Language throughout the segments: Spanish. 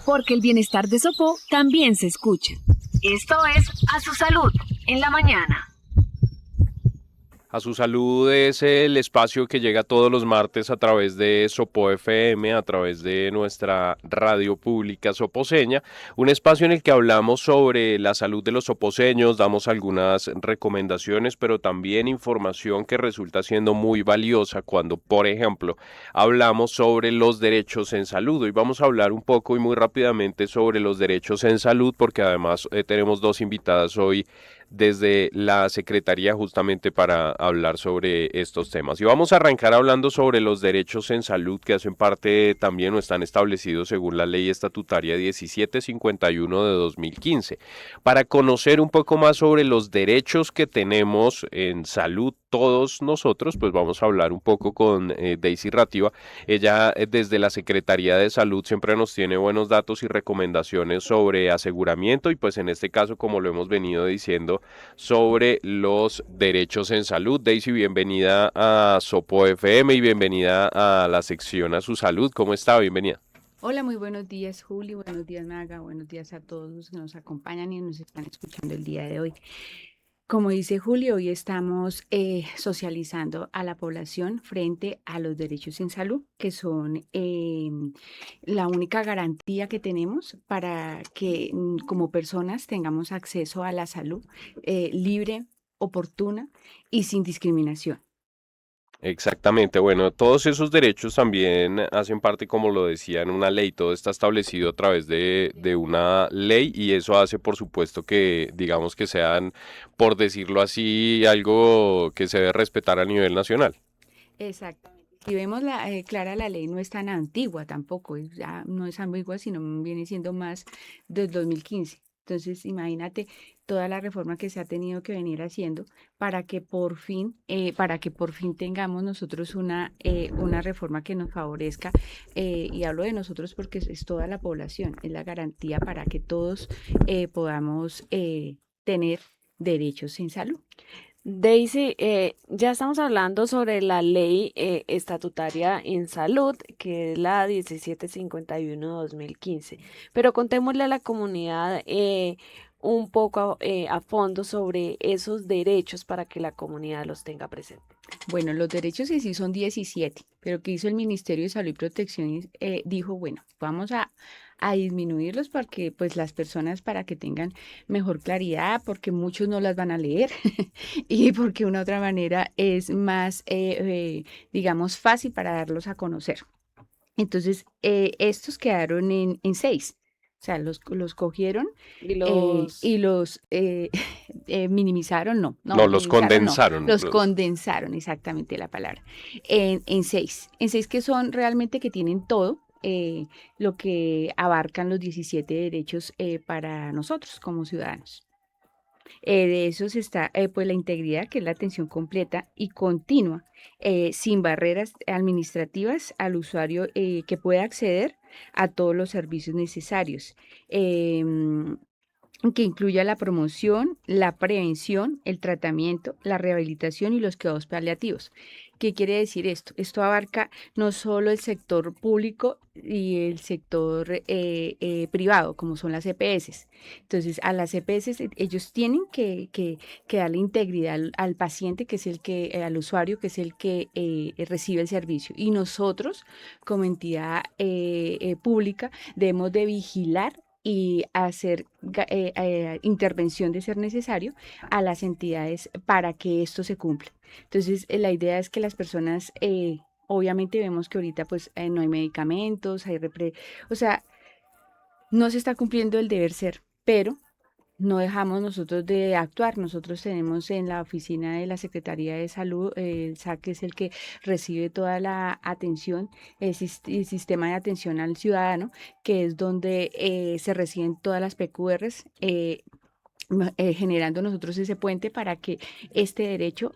porque el bienestar de Sopó también se escucha. Esto es A Su Salud, en la mañana. A su salud es el espacio que llega todos los martes a través de Sopo FM, a través de nuestra radio pública soposeña, un espacio en el que hablamos sobre la salud de los soposeños, damos algunas recomendaciones, pero también información que resulta siendo muy valiosa cuando, por ejemplo, hablamos sobre los derechos en salud. Hoy vamos a hablar un poco y muy rápidamente sobre los derechos en salud, porque además tenemos dos invitadas hoy desde la Secretaría justamente para hablar sobre estos temas. Y vamos a arrancar hablando sobre los derechos en salud que hacen parte también o están establecidos según la ley estatutaria 1751 de 2015. Para conocer un poco más sobre los derechos que tenemos en salud todos nosotros, pues vamos a hablar un poco con Daisy Rativa. Ella desde la Secretaría de Salud siempre nos tiene buenos datos y recomendaciones sobre aseguramiento y pues en este caso, como lo hemos venido diciendo, sobre los derechos en salud. Daisy, bienvenida a Sopo FM y bienvenida a la sección A Su Salud. ¿Cómo está? Bienvenida. Hola, muy buenos días, Juli. Buenos días, Naga. Buenos días a todos los que nos acompañan y nos están escuchando el día de hoy. Como dice Juli, hoy estamos socializando a la población frente a los derechos en salud, que son la única garantía que tenemos para que como personas tengamos acceso a la salud libre, oportuna y sin discriminación. Exactamente, bueno, todos esos derechos también hacen parte, como lo decía, en una ley, todo está establecido a través de una ley y eso hace, por supuesto, que digamos que sean, por decirlo así, algo que se debe respetar a nivel nacional. Exactamente. Si vemos clara, la ley no es tan antigua tampoco, ya no es ambigua, sino viene siendo más del 2015. Entonces, imagínate toda la reforma que se ha tenido que venir haciendo para que por fin tengamos nosotros una reforma que nos favorezca. Y hablo de nosotros porque es toda la población, es la garantía para que todos podamos tener derechos en salud. Daisy, ya estamos hablando sobre la ley estatutaria en salud, que es la 1751-2015, pero contémosle a la comunidad un poco a fondo sobre esos derechos para que la comunidad los tenga presente. Bueno, los derechos en sí son 17, pero ¿qué hizo el Ministerio de Salud y Protección? Dijo, bueno, vamos a disminuirlos porque pues las personas para que tengan mejor claridad, porque muchos no las van a leer y porque una otra manera es más, digamos, fácil para darlos a conocer. Entonces, estos quedaron en 6. O sea, los cogieron Y los y los minimizaron, No, los minimizaron no, condensaron. los condensaron, exactamente la palabra, en 6. En 6 que son realmente que tienen todo lo que abarcan los 17 derechos para nosotros como ciudadanos. De esos está pues la integridad, que es la atención completa y continua, sin barreras administrativas al usuario que pueda acceder a todos los servicios necesarios. Que incluya la promoción, la prevención, el tratamiento, la rehabilitación y los cuidados paliativos. ¿Qué quiere decir esto? Esto abarca no solo el sector público y el sector privado, como son las EPS. Entonces, a las EPS ellos tienen que darle integridad al paciente, que es al usuario, que es el que recibe el servicio. Y nosotros, como entidad pública, debemos de vigilar y hacer intervención de ser necesario a las entidades para que esto se cumpla. Entonces, la idea es que las personas, obviamente vemos que ahorita pues no hay medicamentos, o sea, no se está cumpliendo el deber ser, pero no dejamos nosotros de actuar. Nosotros tenemos en la oficina de la Secretaría de Salud, el SAC es el que recibe toda la atención, el sistema de atención al ciudadano, que es donde se reciben todas las PQRs. Generando nosotros ese puente para que este derecho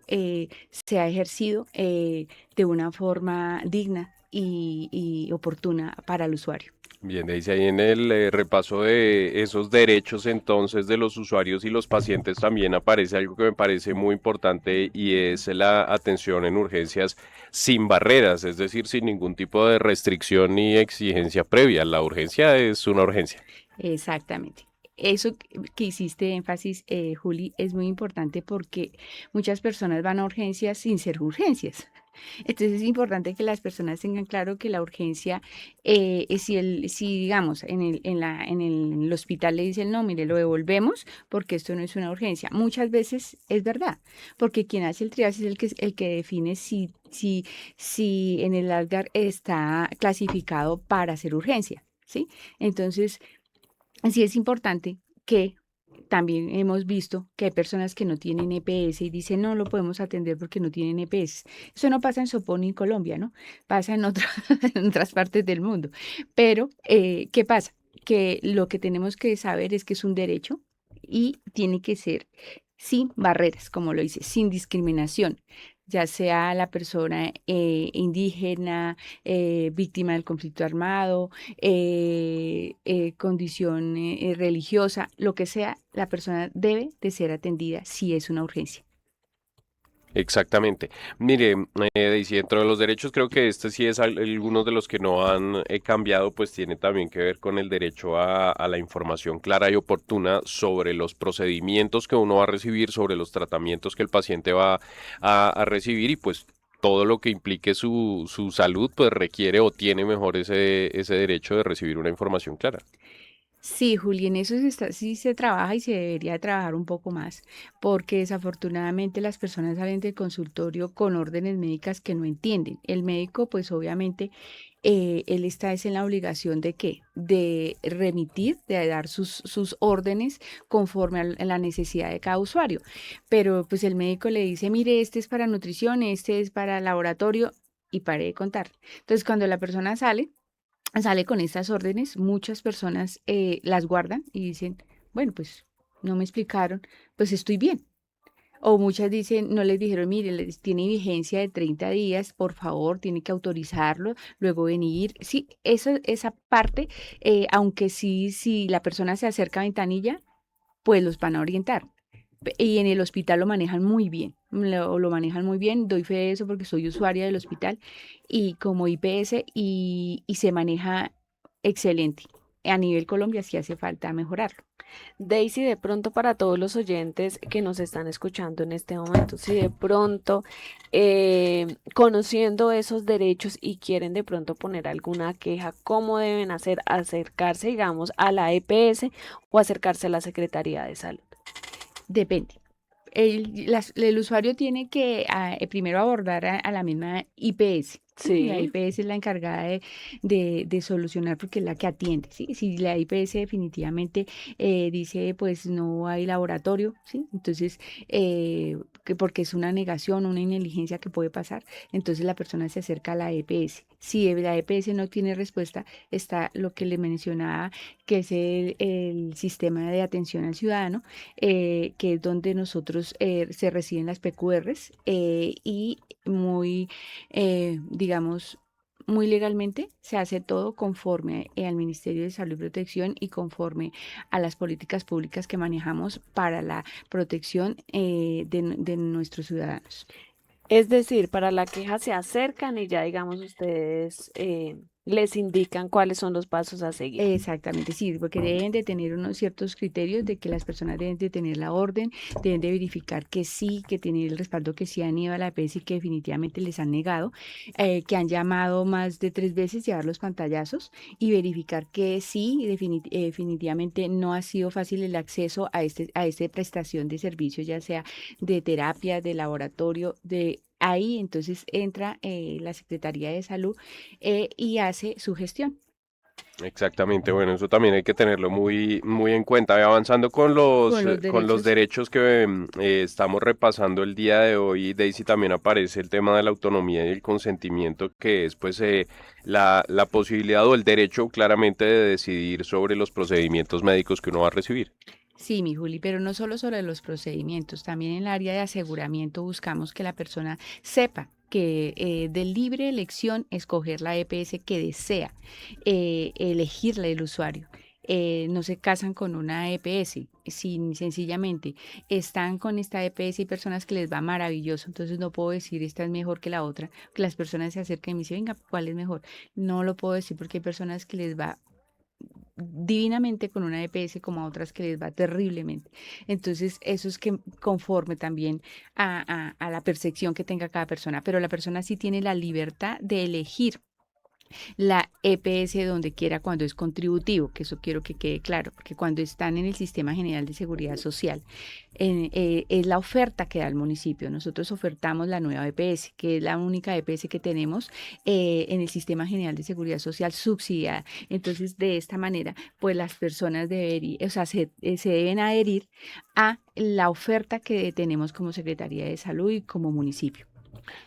sea ejercido de una forma digna y oportuna para el usuario. Bien, dice ahí en el repaso de esos derechos entonces de los usuarios y los pacientes también aparece algo que me parece muy importante y es la atención en urgencias sin barreras, es decir, sin ningún tipo de restricción ni exigencia previa. La urgencia es una urgencia. Exactamente. Eso que hiciste énfasis, Juli, es muy importante porque muchas personas van a urgencias sin ser urgencias. Entonces es importante que las personas tengan claro que la urgencia, es si digamos en el hospital le dicen no, mire, lo devolvemos porque esto no es una urgencia. Muchas veces es verdad, porque quien hace el triaje es el que define si en el Algar está clasificado para ser urgencia, ¿sí? Entonces, sí es importante que también hemos visto que hay personas que no tienen EPS y dicen no lo podemos atender porque no tienen EPS. Eso no pasa en Sopón ni en Colombia, ¿no? Pasa en en otras partes del mundo. Pero, ¿qué pasa? Que lo que tenemos que saber es que es un derecho y tiene que ser sin barreras, como lo dice, sin discriminación, ya sea la persona indígena, víctima del conflicto armado, condición religiosa, lo que sea, la persona debe de ser atendida si es una urgencia. Exactamente. Mire, Daisy, dentro de los derechos creo que este sí es algunos de los que no han cambiado, pues tiene también que ver con el derecho a la información clara y oportuna sobre los procedimientos que uno va a recibir, sobre los tratamientos que el paciente va a recibir y pues todo lo que implique su salud, pues requiere o tiene mejor ese derecho de recibir una información clara. Sí, Juli, en eso sí se trabaja y se debería trabajar un poco más, porque desafortunadamente las personas salen del consultorio con órdenes médicas que no entienden. El médico, pues obviamente, él está es en la obligación de qué, de remitir, de dar sus órdenes conforme a la necesidad de cada usuario. Pero pues el médico le dice, mire, este es para nutrición, este es para laboratorio, y pare de contar. Entonces, cuando la persona sale con estas órdenes, muchas personas las guardan y dicen, bueno, pues no me explicaron, pues estoy bien. O muchas dicen, no les dijeron, mire, tiene vigencia de 30 días, por favor, tiene que autorizarlo, luego venir. Sí, esa parte, aunque sí, si la persona se acerca a ventanilla, pues los van a orientar. Y en el hospital lo manejan muy bien, lo manejan muy bien, doy fe de eso porque soy usuaria del hospital y como IPS y se maneja excelente. A nivel Colombia sí hace falta mejorarlo. Daisy, de pronto para todos los oyentes que nos están escuchando en este momento, si de pronto conociendo esos derechos y quieren de pronto poner alguna queja, ¿cómo deben hacer? Acercarse, digamos, a la EPS o acercarse a la Secretaría de Salud. Depende. El usuario tiene que primero abordar a la misma IPS. ¿Sí? La Sí. IPS es la encargada de solucionar porque es la que atiende. ¿Sí? Si la IPS definitivamente dice pues no hay laboratorio, ¿sí? Entonces, porque es una negación, una negligencia que puede pasar, entonces la persona se acerca a la EPS. Si la EPS no tiene respuesta, está lo que le mencionaba, que es el sistema de atención al ciudadano, que es donde nosotros se reciben las PQRs y muy, digamos, muy legalmente se hace todo conforme al Ministerio de Salud y Protección y conforme a las políticas públicas que manejamos para la protección de nuestros ciudadanos. Es decir, para la queja se acercan y ya, digamos, ustedes les indican cuáles son los pasos a seguir. Exactamente, sí, porque deben de tener unos ciertos criterios de que las personas deben de tener la orden, deben de verificar que sí, que tienen el respaldo que sí han ido a la EPS y que definitivamente les han negado, que han llamado más de 3 veces, llevar los pantallazos y verificar que sí, definitivamente no ha sido fácil el acceso a esta prestación de servicios, ya sea de terapia, de laboratorio, de... Ahí entonces entra la Secretaría de Salud y hace su gestión. Exactamente, bueno, eso también hay que tenerlo muy en cuenta. Y avanzando Con los con los derechos. derechos que estamos repasando el día de hoy, Daisy, también aparece el tema de la autonomía y el consentimiento, que es pues la posibilidad o el derecho claramente de decidir sobre los procedimientos médicos que uno va a recibir. Sí, mi Juli, pero no solo sobre los procedimientos, también en el área de aseguramiento buscamos que la persona sepa que de libre elección escoger la EPS que desea, elegirla el usuario. No se casan con una EPS, sencillamente están con esta EPS y personas que les va maravilloso, entonces no puedo decir esta es mejor que la otra, que las personas se acerquen y me dicen, venga, ¿cuál es mejor? No lo puedo decir porque hay personas que les va divinamente con una EPS como a otras que les va terriblemente. Entonces, eso es que conforme también a la percepción que tenga cada persona, pero la persona sí tiene la libertad de elegir la EPS donde quiera cuando es contributivo, que eso quiero que quede claro, porque cuando están en el Sistema General de Seguridad Social, es la oferta que da el municipio. Nosotros ofertamos la nueva EPS, que es la única EPS que tenemos en el Sistema General de Seguridad Social subsidiada. Entonces, de esta manera, pues las personas se deben adherir a la oferta que tenemos como Secretaría de Salud y como municipio.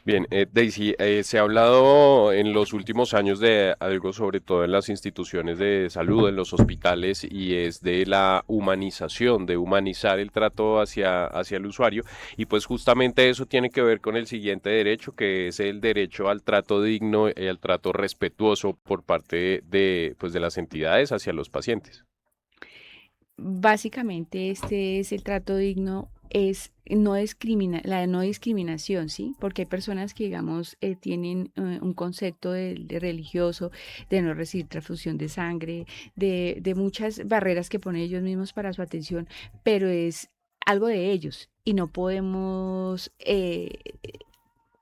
Bien, Daisy, se ha hablado en los últimos años de algo, sobre todo en las instituciones de salud, en los hospitales, y es de la humanización, de humanizar el trato hacia el usuario. Y pues justamente eso tiene que ver con el siguiente derecho, que es el derecho al trato digno y al trato respetuoso por parte pues, de las entidades hacia los pacientes. Básicamente, este es el trato digno, es la no discriminación, ¿sí? Porque hay personas que, digamos, tienen un concepto de religioso, de no recibir transfusión de sangre, de muchas barreras que ponen ellos mismos para su atención, pero es algo de ellos y no podemos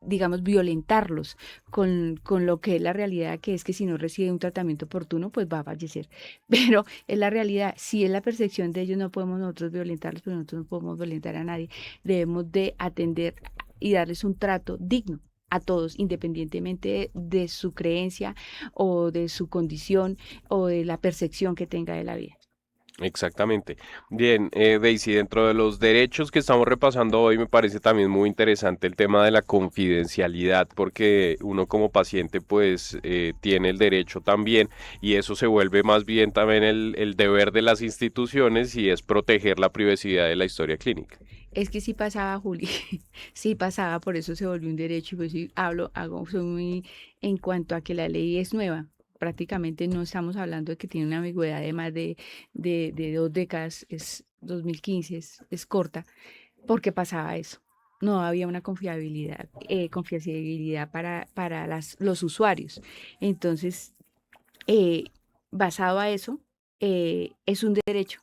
digamos, violentarlos con lo que es la realidad, que es que si no recibe un tratamiento oportuno, pues va a fallecer. Pero es la realidad, si es la percepción de ellos, no podemos nosotros violentarlos, pero nosotros no podemos violentar a nadie. Debemos de atender y darles un trato digno a todos, independientemente de su creencia o de su condición o de la percepción que tenga de la vida. Exactamente. Bien, Daisy, dentro de los derechos que estamos repasando hoy, me parece también muy interesante el tema de la confidencialidad, porque uno como paciente pues tiene el derecho también, y eso se vuelve más bien también el deber de las instituciones, y es proteger la privacidad de la historia clínica. Es que sí pasaba, Juli, sí pasaba, por eso se volvió un derecho y pues sí soy muy en cuanto a que la ley es nueva. Prácticamente no estamos hablando de que tiene una ambigüedad de más de 2 décadas, es 2015, es corta, porque pasaba eso. No había una confiabilidad para los usuarios. Entonces, eh, basado a eso, es un derecho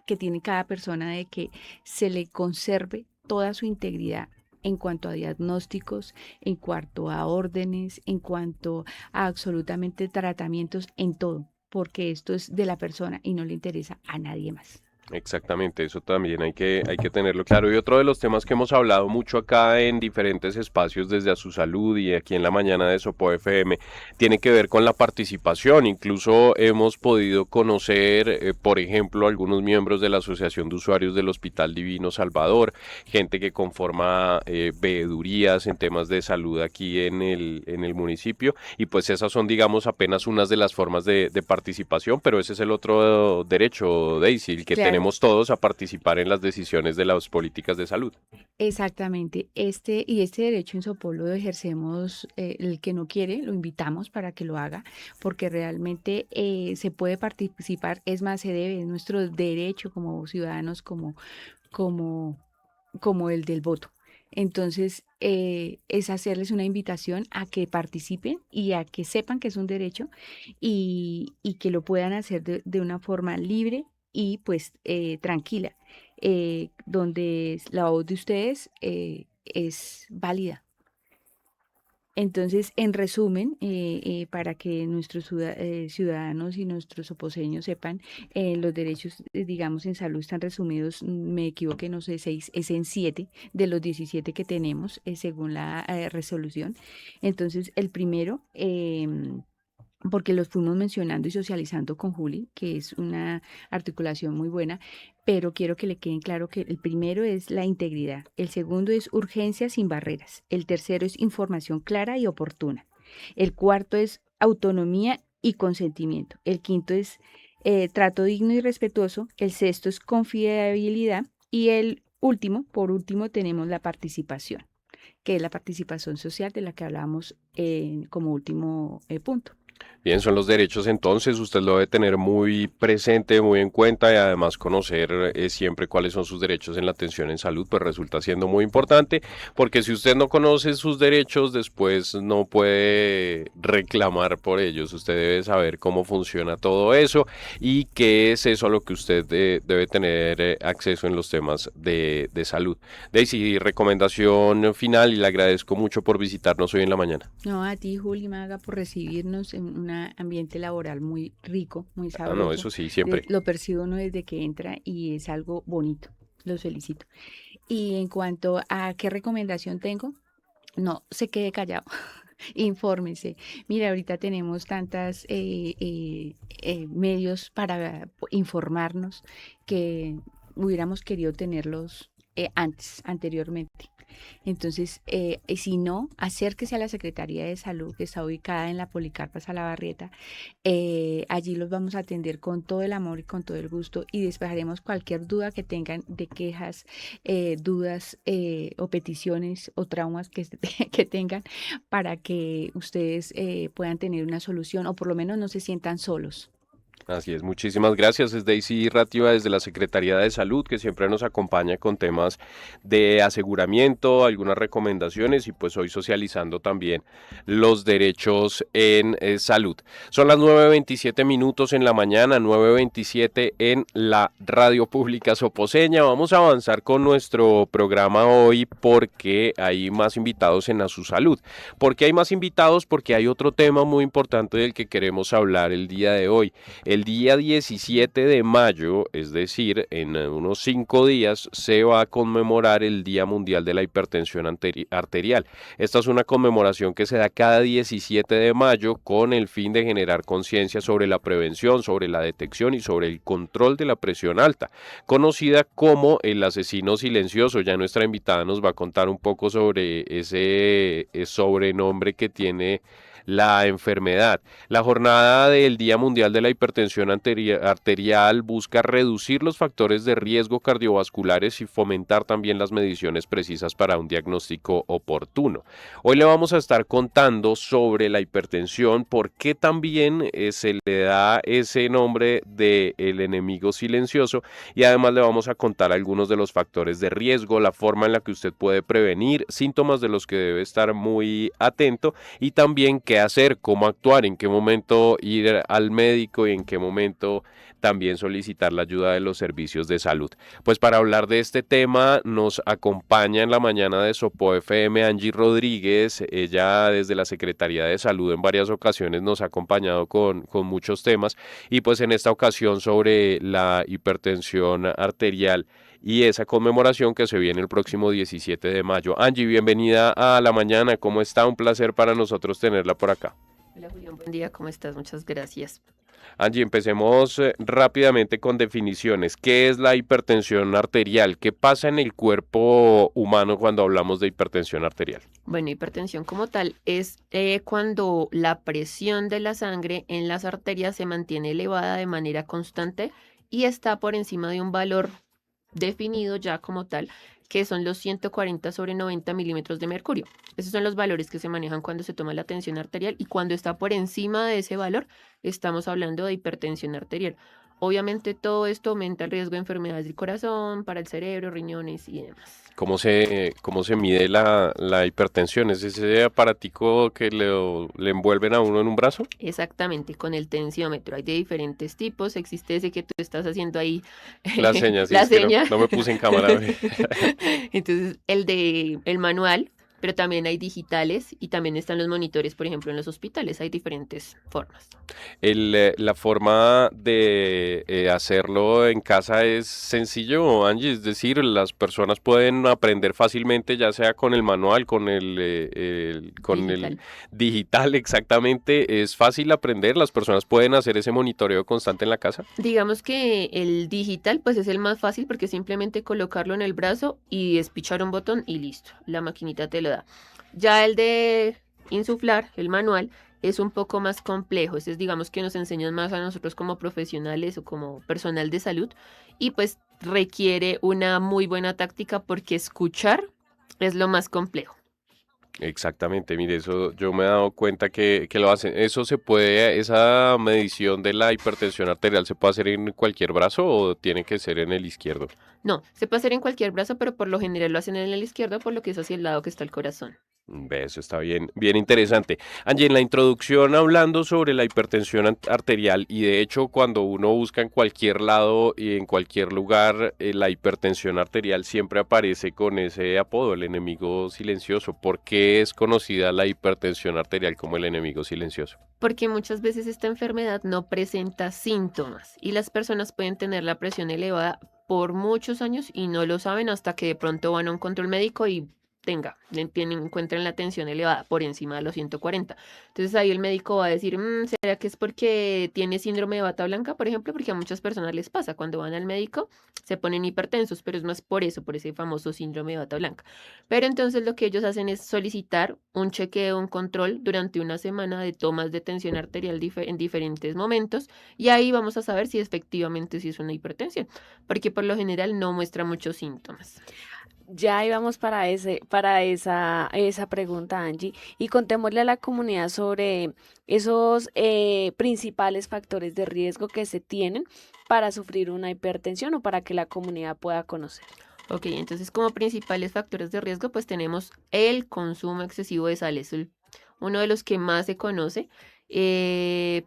que tiene cada persona de que se le conserve toda su integridad en cuanto a diagnósticos, en cuanto a órdenes, en cuanto a absolutamente tratamientos, en todo, porque esto es de la persona y no le interesa a nadie más. Exactamente, eso también hay que tenerlo claro. Y otro de los temas que hemos hablado mucho acá en diferentes espacios desde A Su Salud y aquí en la mañana de Sopo FM tiene que ver con la participación. Incluso hemos podido conocer, por ejemplo, algunos miembros de la Asociación de Usuarios del Hospital Divino Salvador, gente que conforma veedurías en temas de salud aquí en el municipio. Y pues esas son, digamos, apenas unas de las formas de participación, pero ese es el otro derecho, Daisy, el que Claro. tenemos todos a participar en las decisiones de las políticas de salud. Exactamente, este derecho en Sopolo lo ejercemos, el que no quiere, lo invitamos para que lo haga, porque realmente se puede participar, es más, se debe, es nuestro derecho como ciudadanos, como, como el del voto. Entonces, es hacerles una invitación a que participen y a que sepan que es un derecho y que lo puedan hacer de una forma libre y pues tranquila, donde la voz de ustedes es válida. Entonces, en resumen, para que nuestros ciudadanos y nuestros oposeños sepan, los derechos, digamos, en salud están resumidos, me equivoqué, no sé, 6, es en 7 de los 17 que tenemos, según la resolución. Entonces, el primero, porque los fuimos mencionando y socializando con Juli, que es una articulación muy buena, pero quiero que le queden claro que el primero es la integridad, el segundo es urgencia sin barreras, el tercero es información clara y oportuna, el cuarto es autonomía y consentimiento, el quinto es trato digno y respetuoso, el sexto es confiabilidad y el último, por último, tenemos la participación, que es la participación social de la que hablábamos como último punto. Bien, son los derechos entonces, usted lo debe tener muy presente, muy en cuenta y además conocer siempre cuáles son sus derechos en la atención en salud, pues resulta siendo muy importante, porque si usted no conoce sus derechos, después no puede reclamar por ellos, usted debe saber cómo funciona todo eso y qué es eso a lo que usted debe tener acceso en los temas de salud. Daisy, recomendación final y le agradezco mucho por visitarnos hoy en la mañana. No, a ti, Juli Maga, por recibirnos en un ambiente laboral muy rico, muy Ah, no, sabroso. eso sí, siempre. Lo percibo uno desde que entra y es algo bonito. Los felicito. Y en cuanto a qué recomendación tengo, no se quede callado. Infórmese. Mira, ahorita tenemos tantas medios para informarnos que hubiéramos querido tenerlos anteriormente. Entonces, si no, acérquese a la Secretaría de Salud que está ubicada en la Policarpa Salabarrieta. Allí los vamos a atender con todo el amor y con todo el gusto y despejaremos cualquier duda que tengan de quejas, dudas o peticiones o traumas que tengan para que ustedes puedan tener una solución o por lo menos no se sientan solos. Así es, muchísimas gracias. Es Daisy Rativa desde la Secretaría de Salud que siempre nos acompaña con temas de aseguramiento, algunas recomendaciones y pues hoy socializando también los derechos en salud. Son las 9:27 en la mañana, 9:27 en la radio pública soposeña. Vamos a avanzar con nuestro programa hoy porque hay más invitados en A Su Salud. ¿Por qué hay más invitados? Porque hay otro tema muy importante del que queremos hablar el día de hoy. El día 17 de mayo, es decir, en unos 5 días, se va a conmemorar el Día Mundial de la Hipertensión Arterial. Esta es una conmemoración que se da cada 17 de mayo con el fin de generar conciencia sobre la prevención, sobre la detección y sobre el control de la presión alta, conocida como el asesino silencioso. Ya nuestra invitada nos va a contar un poco sobre ese sobrenombre que tiene la enfermedad. La jornada del Día Mundial de la Hipertensión Arterial busca reducir los factores de riesgo cardiovasculares y fomentar también las mediciones precisas para un diagnóstico oportuno. Hoy le vamos a estar contando sobre la hipertensión, por qué también se le da ese nombre de el enemigo silencioso y además le vamos a contar algunos de los factores de riesgo, la forma en la que usted puede prevenir, síntomas de los que debe estar muy atento y también qué hacer, cómo actuar, en qué momento ir al médico y en qué momento también solicitar la ayuda de los servicios de salud. Pues para hablar de este tema nos acompaña en la mañana de Sopo FM Angie Rodríguez. Ella desde la Secretaría de Salud en varias ocasiones nos ha acompañado con muchos temas y pues en esta ocasión sobre la hipertensión arterial y esa conmemoración que se viene el próximo 17 de mayo. Angie, bienvenida a la mañana. ¿Cómo está? Un placer para nosotros tenerla por acá. Hola Julián, buen día, ¿cómo estás? Muchas gracias. Angie, empecemos rápidamente con definiciones. ¿Qué es la hipertensión arterial? ¿Qué pasa en el cuerpo humano cuando hablamos de hipertensión arterial? Bueno, hipertensión como tal es cuando la presión de la sangre en las arterias se mantiene elevada de manera constante y está por encima de un valor definido ya como tal, que son los 140/90 milímetros de mercurio. Esos son los valores que se manejan cuando se toma la tensión arterial y cuando está por encima de ese valor, estamos hablando de hipertensión arterial. Obviamente todo esto aumenta el riesgo de enfermedades del corazón, para el cerebro, riñones y demás. ¿Cómo se mide la hipertensión? ¿Es ese aparatico que le envuelven a uno en un brazo? Exactamente, con el tensiómetro. Hay de diferentes tipos. Existe ese que tú estás haciendo ahí. La seña, sí, La es que seña. no me puse en cámara. Entonces, el manual, pero también hay digitales y también están los monitores, por ejemplo, en los hospitales. Hay diferentes formas. La forma de hacerlo en casa es sencillo, Angie, es decir, las personas pueden aprender fácilmente, ya sea con el manual, con el Digital. digital, exactamente, es fácil aprender, las personas pueden hacer ese monitoreo constante en la casa. Digamos que el digital pues es el más fácil porque simplemente colocarlo en el brazo y despichar un botón y listo, la maquinita te lo da. Ya el de insuflar, el manual, es un poco más complejo. Este es, digamos que nos enseñan más a nosotros como profesionales o como personal de salud y pues requiere una muy buena táctica porque escuchar es lo más complejo. Exactamente, mire, eso yo me he dado cuenta que lo hacen. Eso se puede, esa medición de la hipertensión arterial se puede hacer en cualquier brazo o tiene que ser en el izquierdo. No, se puede hacer en cualquier brazo, pero por lo general lo hacen en el izquierdo, por lo que es hacia el lado que está el corazón. Ve, eso está bien, bien interesante. Angie, en la introducción hablando sobre la hipertensión arterial y de hecho cuando uno busca en cualquier lado y en cualquier lugar la hipertensión arterial siempre aparece con ese apodo, el enemigo silencioso. ¿Por qué es conocida la hipertensión arterial como el enemigo silencioso? Porque muchas veces esta enfermedad no presenta síntomas y las personas pueden tener la presión elevada por muchos años y no lo saben hasta que de pronto van a un control médico y encuentren la tensión elevada por encima de los 140. Entonces ahí el médico va a decir, ¿será que es porque tiene síndrome de bata blanca, por ejemplo? Porque a muchas personas les pasa, cuando van al médico se ponen hipertensos, pero es más por eso, por ese famoso síndrome de bata blanca. Pero entonces lo que ellos hacen es solicitar un chequeo, un control durante una semana de tomas de tensión arterial en diferentes momentos y ahí vamos a saber si efectivamente sí es una hipertensión, porque por lo general no muestra muchos síntomas. Ya íbamos para esa pregunta, Angie, y contémosle a la comunidad sobre esos principales factores de riesgo que se tienen para sufrir una hipertensión o para que la comunidad pueda conocer. Ok, entonces como principales factores de riesgo, pues tenemos el consumo excesivo de sal, es uno de los que más se conoce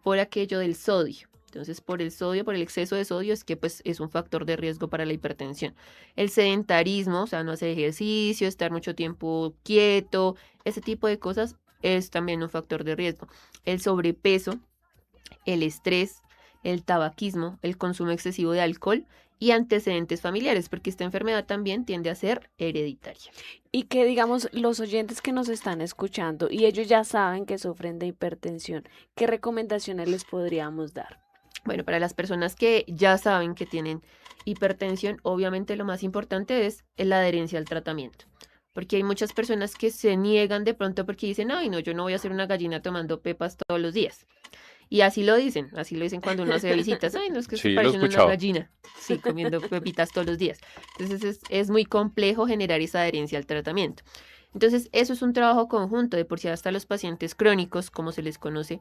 por aquello del sodio. Entonces, por el sodio, por el exceso de sodio, es que pues es un factor de riesgo para la hipertensión. El sedentarismo, o sea, no hacer ejercicio, estar mucho tiempo quieto, ese tipo de cosas es también un factor de riesgo. El sobrepeso, el estrés, el tabaquismo, el consumo excesivo de alcohol y antecedentes familiares, porque esta enfermedad también tiende a ser hereditaria. Y que digamos los oyentes que nos están escuchando y ellos ya saben que sufren de hipertensión, ¿qué recomendaciones les podríamos dar? Bueno, para las personas que ya saben que tienen hipertensión, obviamente lo más importante es la adherencia al tratamiento. Porque hay muchas personas que se niegan de pronto porque dicen, ay, no, yo no voy a ser una gallina tomando pepas todos los días. Y así lo dicen cuando uno hace visitas. Ay, no es que se Sí, lo he parece una escuchado. gallina. Sí, comiendo pepitas todos los días. Entonces es muy complejo generar esa adherencia al tratamiento. Entonces, eso es un trabajo conjunto, de por sí hasta los pacientes crónicos, como se les conoce,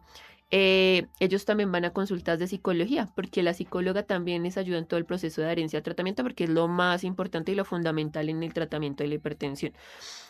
ellos también van a consultas de psicología, porque la psicóloga también les ayuda en todo el proceso de adherencia al tratamiento, porque es lo más importante y lo fundamental en el tratamiento de la hipertensión.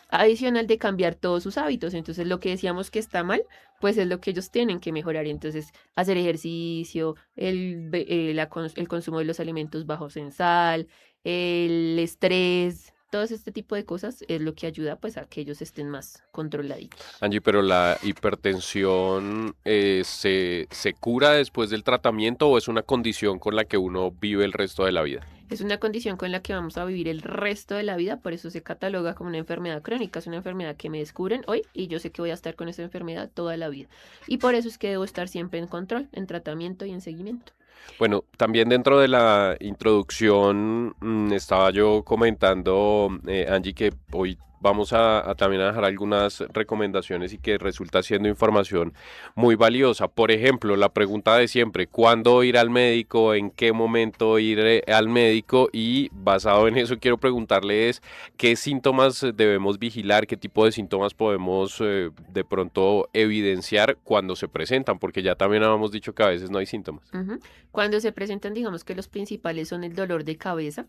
Adicional de cambiar todos sus hábitos, entonces lo que decíamos que está mal, pues es lo que ellos tienen que mejorar, entonces hacer ejercicio, el consumo de los alimentos bajos en sal, el estrés. Todo este tipo de cosas es lo que ayuda pues a que ellos estén más controladitos. Angie, pero la hipertensión se cura después del tratamiento o es una condición con la que uno vive el resto de la vida? Es una condición con la que vamos a vivir el resto de la vida, por eso se cataloga como una enfermedad crónica. Es una enfermedad que me descubren hoy y yo sé que voy a estar con esa enfermedad toda la vida. Y por eso es que debo estar siempre en control, en tratamiento y en seguimiento. Bueno, también dentro de la introducción estaba yo comentando, Angie, que hoy vamos a también a dejar algunas recomendaciones y que resulta siendo información muy valiosa. Por ejemplo, la pregunta de siempre, ¿cuándo ir al médico? ¿En qué momento ir al médico? Y basado en eso quiero preguntarle es, ¿qué síntomas debemos vigilar? ¿Qué tipo de síntomas podemos de pronto evidenciar cuando se presentan? Porque ya también habíamos dicho que a veces no hay síntomas. Ujú. Cuando se presentan, digamos que los principales son el dolor de cabeza,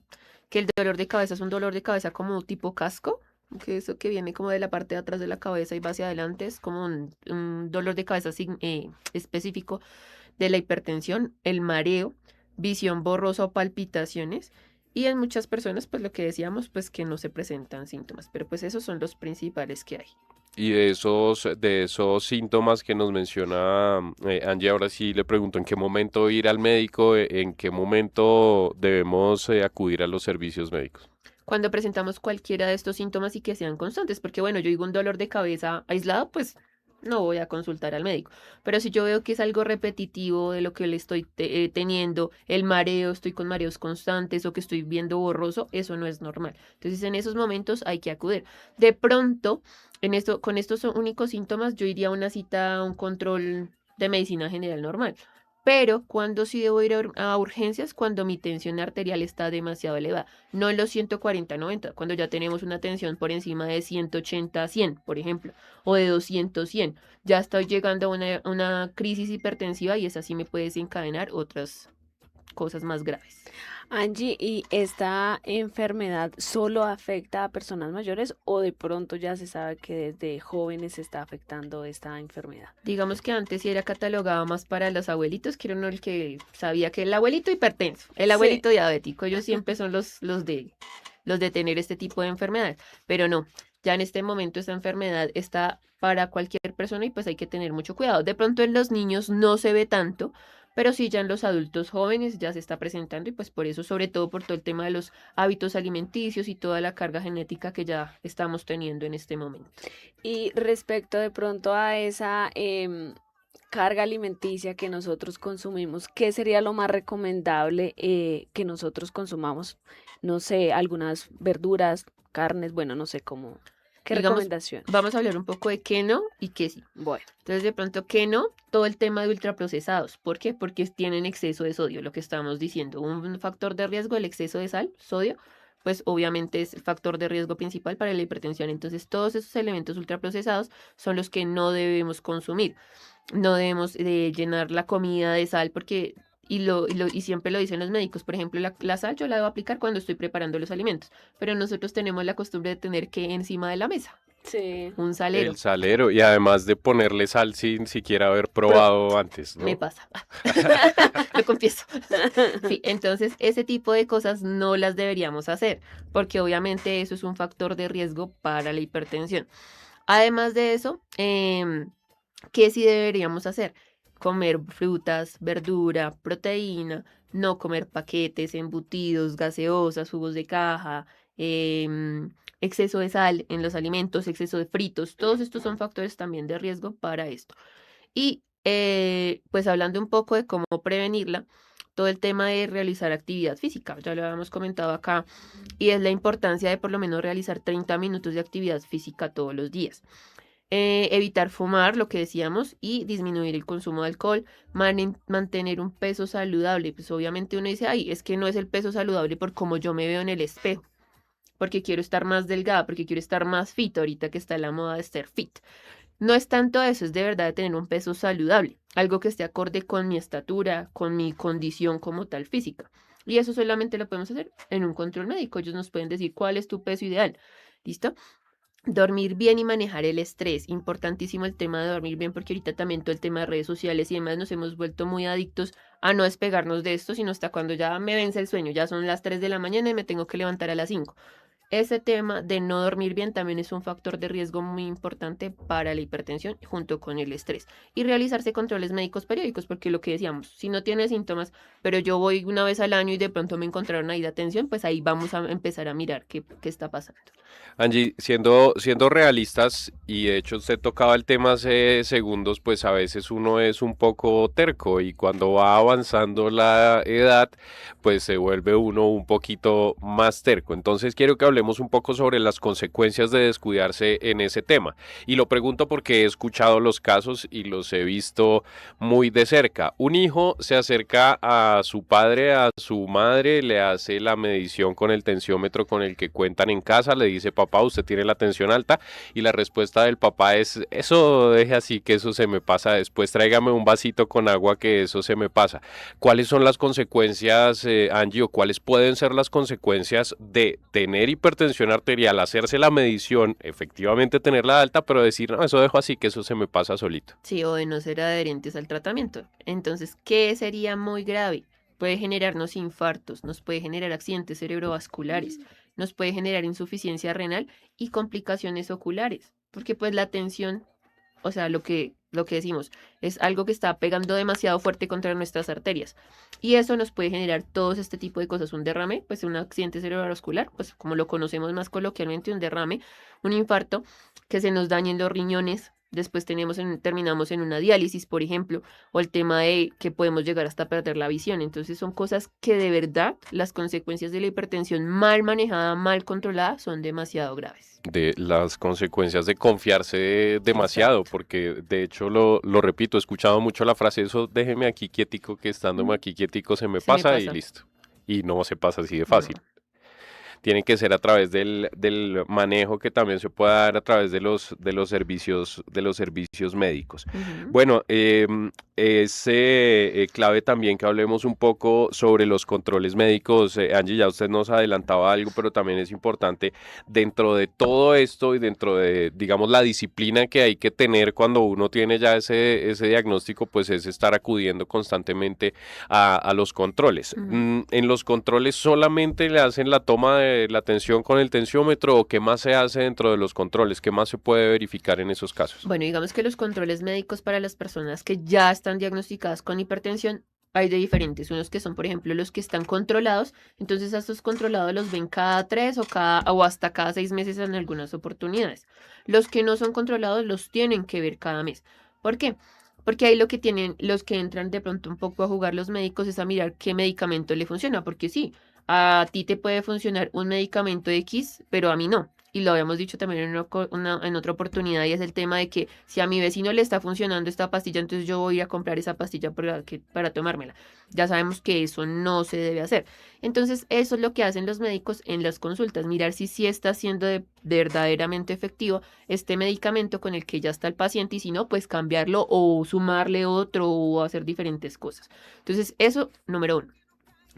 que el dolor de cabeza es un dolor de cabeza como tipo casco, que eso que viene como de la parte de atrás de la cabeza y va hacia adelante, es como un dolor de cabeza específico de la hipertensión, el mareo, visión borrosa o palpitaciones. Y en muchas personas, pues lo que decíamos, pues que no se presentan síntomas, pero pues esos son los principales que hay. Y de esos síntomas que nos menciona Angie, ahora sí le pregunto en qué momento ir al médico, en qué momento debemos acudir a los servicios médicos. Cuando presentamos cualquiera de estos síntomas y que sean constantes, porque bueno, yo digo un dolor de cabeza aislado, pues no voy a consultar al médico. Pero si yo veo que es algo repetitivo de lo que le estoy teniendo, el mareo, estoy con mareos constantes o que estoy viendo borroso, eso no es normal. Entonces en esos momentos hay que acudir. De pronto, con estos únicos síntomas, yo iría a una cita, a un control de medicina general normal. Pero cuando sí debo ir a urgencias, cuando mi tensión arterial está demasiado elevada, no en los 140/90, cuando ya tenemos una tensión por encima de 180/100, por ejemplo, o de 200/100, ya estoy llegando a una crisis hipertensiva y esa sí me puede desencadenar otras cosas más graves. Angie, ¿y esta enfermedad solo afecta a personas mayores o de pronto ya se sabe que desde jóvenes se está afectando esta enfermedad? Digamos que antes sí era catalogada más para los abuelitos, que era uno el que sabía que el abuelito hipertenso, el Sí. abuelito diabético, ellos siempre son los de tener este tipo de enfermedades, pero no, ya en este momento esta enfermedad está para cualquier persona y pues hay que tener mucho cuidado. De pronto en los niños no se ve tanto, pero sí ya en los adultos jóvenes ya se está presentando y pues por eso, sobre todo por todo el tema de los hábitos alimenticios y toda la carga genética que ya estamos teniendo en este momento. Y respecto de pronto a esa carga alimenticia que nosotros consumimos, ¿qué sería lo más recomendable que nosotros consumamos? No sé, algunas verduras, carnes, bueno, no sé cómo. ¿Qué Digamos, recomendación? vamos a hablar un poco de qué no y qué sí. Bueno, Entonces, de pronto, ¿qué no? Todo el tema de ultraprocesados. ¿Por qué? Porque tienen exceso de sodio, lo que estamos diciendo. Un factor de riesgo, el exceso de sal, sodio, pues obviamente es el factor de riesgo principal para la hipertensión. Entonces, todos esos elementos ultraprocesados son los que no debemos consumir. No debemos llenar la comida de sal porque, y siempre lo dicen los médicos, por ejemplo, la sal yo la debo aplicar cuando estoy preparando los alimentos, pero nosotros tenemos la costumbre de tener que encima de la mesa, sí. un salero. El salero, y además de ponerle sal sin siquiera haber probado antes, Me ¿no? pasa, lo confieso. Sí, entonces ese tipo de cosas no las deberíamos hacer, porque obviamente eso es un factor de riesgo para la hipertensión. Además de eso, ¿qué sí deberíamos hacer? Comer frutas, verdura, proteína, no comer paquetes, embutidos, gaseosas, jugos de caja, exceso de sal en los alimentos, exceso de fritos, todos estos son factores también de riesgo para esto. Y pues hablando un poco de cómo prevenirla, todo el tema de realizar actividad física, ya lo habíamos comentado acá, y es la importancia de por lo menos realizar 30 minutos de actividad física todos los días. Evitar fumar, lo que decíamos, y disminuir el consumo de alcohol, mantener un peso saludable. Pues obviamente uno dice, ay, es que no es el peso saludable por cómo yo me veo en el espejo, porque quiero estar más delgada, porque quiero estar más fit, ahorita que está la moda de ser fit. No es tanto eso, es de verdad de tener un peso saludable, algo que esté acorde con mi estatura, con mi condición como tal física. Y eso solamente lo podemos hacer en un control médico. Ellos nos pueden decir cuál es tu peso ideal. ¿Listo? Dormir bien y manejar el estrés. Importantísimo el tema de dormir bien porque ahorita también todo el tema de redes sociales y demás nos hemos vuelto muy adictos a no despegarnos de esto, sino hasta cuando ya me vence el sueño, ya son las 3 de la mañana y me tengo que levantar a las 5. Ese tema de no dormir bien también es un factor de riesgo muy importante para la hipertensión junto con el estrés. Y realizarse controles médicos periódicos, porque lo que decíamos, si no tiene síntomas, pero yo voy una vez al año y de pronto me encontraron ahí de atención, pues ahí vamos a empezar a mirar qué está pasando. Angie, siendo realistas, y de hecho usted tocaba el tema hace segundos, pues a veces uno es un poco terco y cuando va avanzando la edad, pues se vuelve uno un poquito más terco. Entonces quiero que hablemos un poco sobre las consecuencias de descuidarse en ese tema. Y lo pregunto porque he escuchado los casos y los he visto muy de cerca. Un hijo se acerca a su padre, a su madre, le hace la medición con el tensiómetro con el que cuentan en casa, le dice, papá, usted tiene la tensión alta, y la respuesta del papá es, eso deje así, que eso se me pasa después, tráigame un vasito con agua que eso se me pasa. ¿Cuáles son las consecuencias, Angie, o cuáles pueden ser las consecuencias de tener hipertensión arterial, hacerse la medición, efectivamente tenerla alta, pero decir, no, eso dejo así, que eso se me pasa solito? Sí, o de no ser adherentes al tratamiento. Entonces, ¿qué sería muy grave? Puede generarnos infartos, nos puede generar accidentes cerebrovasculares, nos puede generar insuficiencia renal y complicaciones oculares, porque pues la tensión, o sea, lo que decimos, es algo que está pegando demasiado fuerte contra nuestras arterias. Y eso nos puede generar todos este tipo de cosas, un derrame, pues un accidente cerebrovascular, pues como lo conocemos más coloquialmente, un derrame, un infarto, que se nos dañen los riñones, Después terminamos en una diálisis, por ejemplo, o el tema de que podemos llegar hasta perder la visión. Entonces son cosas que de verdad las consecuencias de la hipertensión mal manejada, mal controlada, son demasiado graves. De las consecuencias de confiarse demasiado, porque de hecho lo repito, he escuchado mucho la frase, eso déjeme aquí quietico, que estándome aquí quietico se me Se me pasa y pasa. listo. Y no se pasa así de No. fácil. Tiene que ser a través del manejo que también se pueda dar a través de los servicios médicos. Ujú. Bueno, es clave también que hablemos un poco sobre los controles médicos. Angie, ya usted nos adelantaba algo, pero también es importante dentro de todo esto y dentro de, digamos, la disciplina que hay que tener cuando uno tiene ya ese diagnóstico, pues es estar acudiendo constantemente a los controles. Ujú. En los controles solamente le hacen la toma de la tensión con el tensiómetro, o qué más se hace dentro de los controles, qué más se puede verificar en esos casos. Bueno, digamos que los controles médicos para las personas que ya están diagnosticadas con hipertensión hay de diferentes. Unos que son, por ejemplo, los que están controlados. Entonces, a estos controlados los ven cada 3 o hasta cada 6 meses en algunas oportunidades. Los que no son controlados los tienen que ver cada mes. ¿Por qué? Porque ahí lo que tienen los que entran de pronto un poco a jugar los médicos es a mirar qué medicamento le funciona. Porque sí, a ti te puede funcionar un medicamento X, pero a mí no. Y lo habíamos dicho también en otra oportunidad, y es el tema de que si a mi vecino le está funcionando esta pastilla, entonces yo voy a ir a comprar esa pastilla para tomármela. Ya sabemos que eso no se debe hacer. Entonces, eso es lo que hacen los médicos en las consultas, mirar si sí está siendo de verdaderamente efectivo este medicamento con el que ya está el paciente, y si no, pues cambiarlo o sumarle otro o hacer diferentes cosas. Entonces, eso, número 1.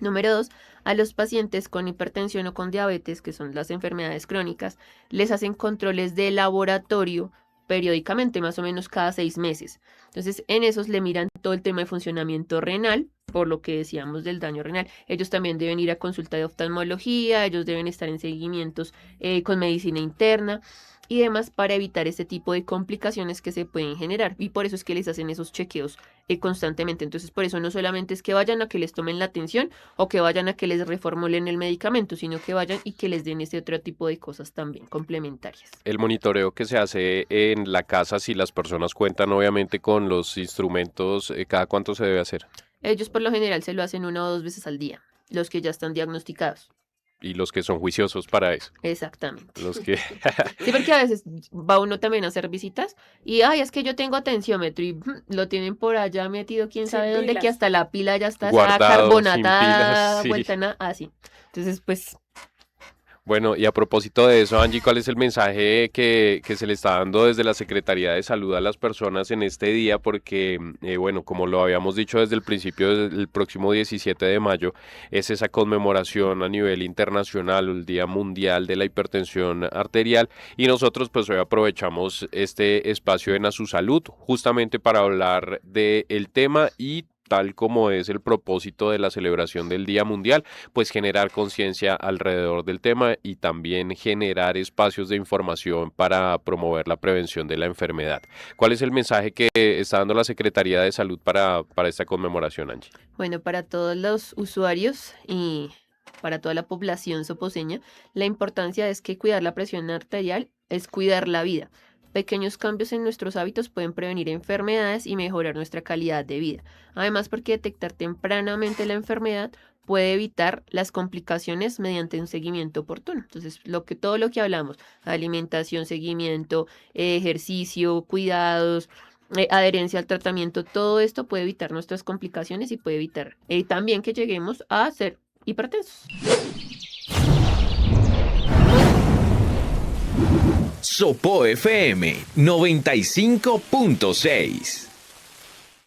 Número 2, a los pacientes con hipertensión o con diabetes, que son las enfermedades crónicas, les hacen controles de laboratorio periódicamente, más o menos cada 6 meses. Entonces, en esos le miran todo el tema de funcionamiento renal, por lo que decíamos del daño renal. Ellos también deben ir a consulta de oftalmología, ellos deben estar en seguimientos con medicina interna y demás para evitar ese tipo de complicaciones que se pueden generar. Y por eso es que les hacen esos chequeos constantemente. Entonces, por eso no solamente es que vayan a que les tomen la atención o que vayan a que les reformulen el medicamento, sino que vayan y que les den ese otro tipo de cosas también complementarias. El monitoreo que se hace en la casa, si las personas cuentan obviamente con los instrumentos, ¿cada cuánto se debe hacer? Ellos por lo general se lo hacen 1 o 2 veces al día, los que ya están diagnosticados. Y los que son juiciosos para eso, Exactamente. los que... Sí, porque a veces va uno también a hacer visitas y, ay, es que yo tengo tensiómetro y lo tienen por allá metido, quién Sin sabe dónde, que pilas. hasta la pila ya está Guardado, sin carbonatada, pilas, sí. vuelta nada, así. Entonces, pues, Bueno, y a propósito de eso, Angie, ¿cuál es el mensaje que se le está dando desde la Secretaría de Salud a las personas en este día? Porque, bueno, como lo habíamos dicho desde el principio, el próximo 17 de mayo es esa conmemoración a nivel internacional, el Día Mundial de la Hipertensión Arterial, y nosotros pues hoy aprovechamos este espacio en A Su Salud justamente para hablar del tema y tal como es el propósito de la celebración del Día Mundial, pues generar conciencia alrededor del tema y también generar espacios de información para promover la prevención de la enfermedad. ¿Cuál es el mensaje que está dando la Secretaría de Salud para esta conmemoración, Angie? bueno, para todos los usuarios y para toda la población soposeña, la importancia es que cuidar la presión arterial es cuidar la vida. Pequeños cambios en nuestros hábitos pueden prevenir enfermedades y mejorar nuestra calidad de vida. Además, porque detectar tempranamente la enfermedad puede evitar las complicaciones mediante un seguimiento oportuno. Entonces, todo lo que hablamos, alimentación, seguimiento, ejercicio, cuidados, adherencia al tratamiento, todo esto puede evitar nuestras complicaciones y puede evitar también que lleguemos a ser hipertensos. Sopó FM 95.6.